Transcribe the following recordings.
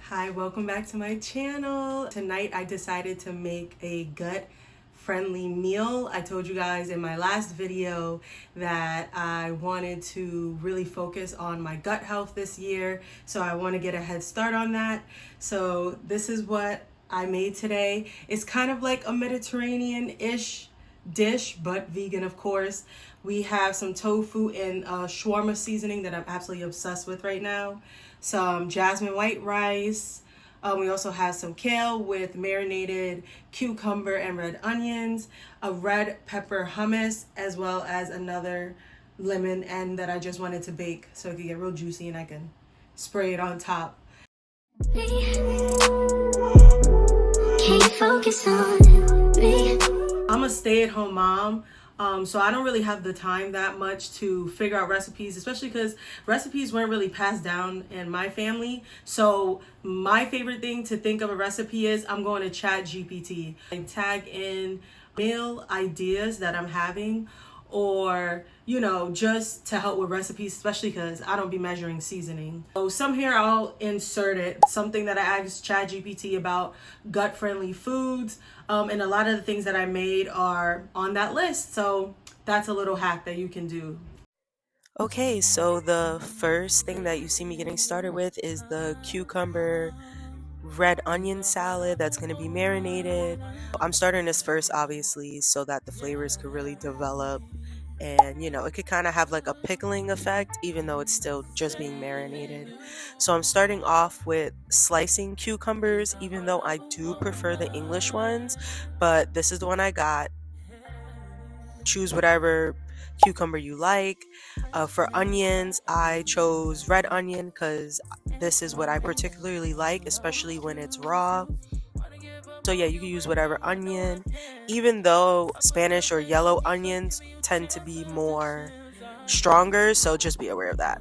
Hi, welcome back to my channel. Tonight I decided to make a gut-friendly meal. I told you guys in my last video that I wanted to really focus on my gut health this year, so I want to get a head start on that. So this is what I made today. It's kind of like a Mediterranean-ish dish, but vegan, of course. We have some tofu and shawarma seasoning that I'm absolutely obsessed with right now. Some jasmine white rice. We also have some kale with marinated cucumber and red onions, a red pepper hummus, as well as another lemon end that I just wanted to bake so it could get real juicy and I can spray it on top. Can't focus on me. I'm a stay-at-home mom, so I don't really have the time that much to figure out recipes, especially because recipes weren't really passed down in my family. So my favorite thing to think of a recipe is I'm going to Chat GPT and tag in meal ideas that I'm having, or just to help with recipes, especially because I don't be measuring seasoning. So some here I'll insert it, something that I asked ChatGPT about gut-friendly foods, and a lot of the things that I made are on that list. So that's a little hack that you can do. Okay, so the first thing that you see me getting started with is the cucumber red onion salad that's going to be marinated. I'm starting this first, obviously, so that the flavors could really develop and it could kind of have like a pickling effect even though it's still just being marinated. So I'm starting off with slicing cucumbers, even though I do prefer the English ones, but this is the one I got. Choose whatever cucumber you like. For onions, I chose red onion because this is what I particularly like, especially when it's raw. So yeah, you can use whatever onion, even though Spanish or yellow onions tend to be more stronger, so just be aware of that.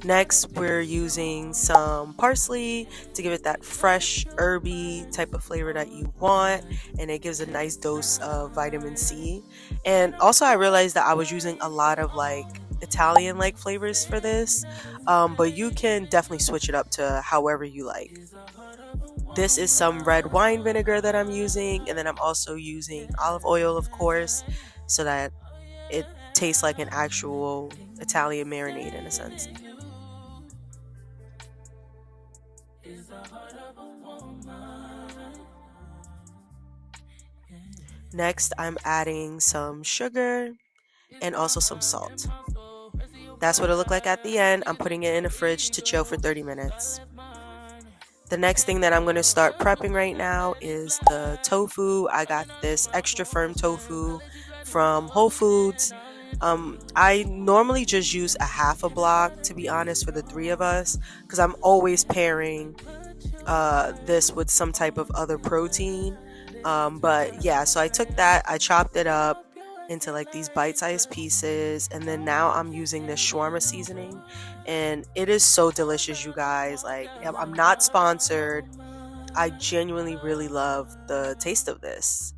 Next, we're using some parsley to give it that fresh, herby type of flavor that you want, and it gives a nice dose of vitamin C. And also, I realized that I was using a lot of like Italian-like flavors for this, but you can definitely switch it up to however you like. This is some red wine vinegar that I'm using, and then I'm also using olive oil, of course, so that it tastes like an actual Italian marinade in a sense. Next, I'm adding some sugar and also some salt. That's what it looked like at the end. I'm putting it in the fridge to chill for 30 minutes. The next thing that I'm going to start prepping right now is the tofu. I got this extra firm tofu from Whole Foods. I normally just use a half a block, to be honest, for the three of us, because I'm always pairing this with some type of other protein. But yeah, so I took that, I chopped it up into like these bite-sized pieces, and then now I'm using this shawarma seasoning, and it is so delicious, you guys. Like, I'm not sponsored. I genuinely really love the taste of this.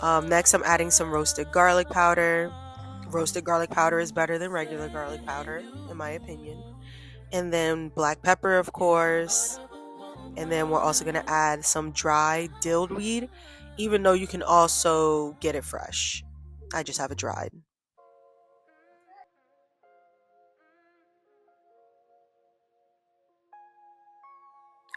Next, I'm adding some roasted garlic powder. Roasted garlic powder is better than regular garlic powder, in my opinion. And then black pepper, of course. And then we're also going to add some dry dilled weed, even though you can also get it fresh. I just have it dried.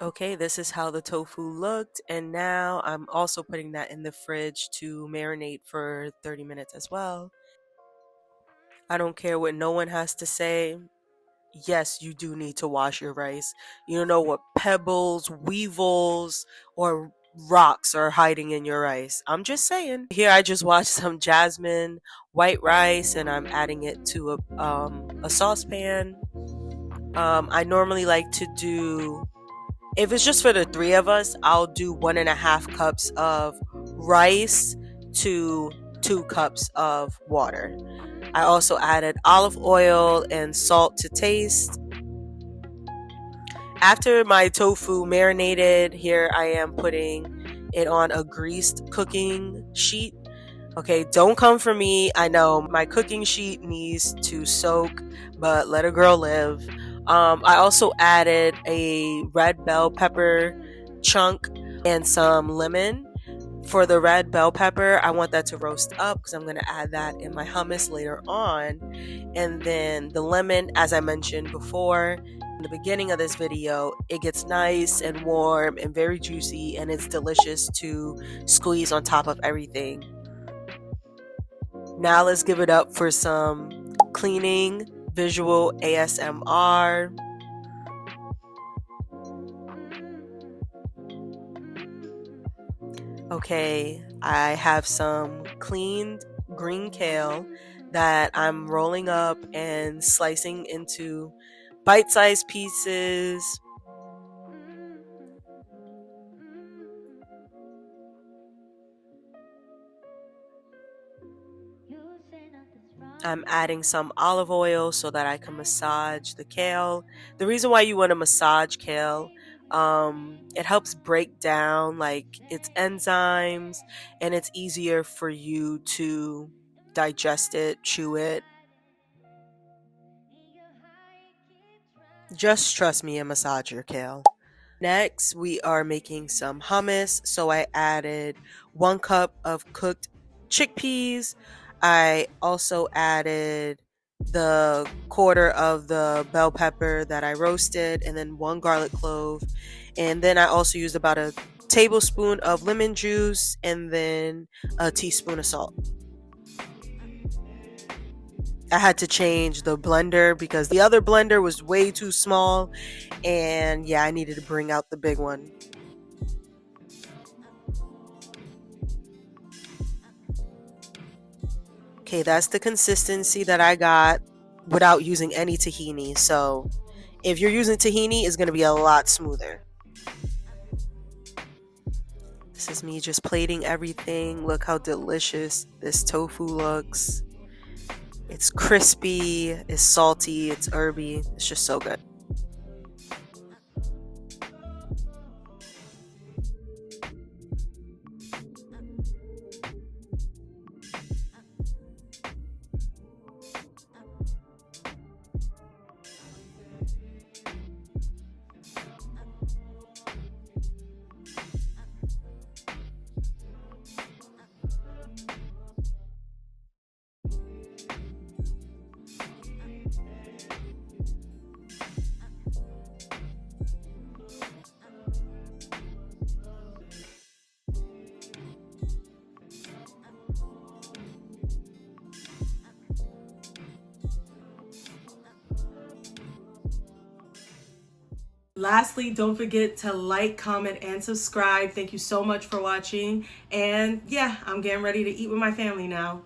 Okay, this is how the tofu looked, and now I'm also putting that in the fridge to marinate for 30 minutes as well. I don't care what no one has to say. Yes, you do need to wash your rice. You don't know what pebbles, weevils, or rocks are hiding in your rice. I'm just saying. Here I just washed some jasmine white rice and I'm adding it to a saucepan. I normally like to do, if it's just for the three of us, I'll do 1.5 cups of rice to 2 cups of water. I also added olive oil and salt to taste. After my tofu marinated, here I am putting it on a greased cooking sheet. Okay, don't come for me. I know my cooking sheet needs to soak, but let a girl live. I also added a red bell pepper chunk and some lemon. For the red bell pepper, I want that to roast up because I'm going to add that in my hummus later on. And then the lemon, as I mentioned before in the beginning of this video, it gets nice and warm and very juicy, and it's delicious to squeeze on top of everything. Now let's give it up for some cleaning visual ASMR. Okay, I have some cleaned green kale that I'm rolling up and slicing into bite-sized pieces. I'm adding some olive oil so that I can massage the kale. The reason why you want to massage kale, it helps break down like its enzymes, and it's easier for you to digest it, chew it. Just trust me and massage your kale. Next, we are making some hummus. So I added 1 cup of cooked chickpeas. I also added the quarter of the bell pepper that I roasted, and then 1 garlic clove. And then I also used about a tablespoon of lemon juice and then a teaspoon of salt. I had to change the blender because the other blender was way too small, and yeah, I needed to bring out the big one. Okay, that's the consistency that I got without using any tahini. So if you're using tahini, it's going to be a lot smoother. This is me just plating everything. Look how delicious this tofu looks. It's crispy, it's salty, it's herby. It's just so good. Lastly, don't forget to like, comment, and subscribe. Thank you so much for watching. And yeah, I'm getting ready to eat with my family now.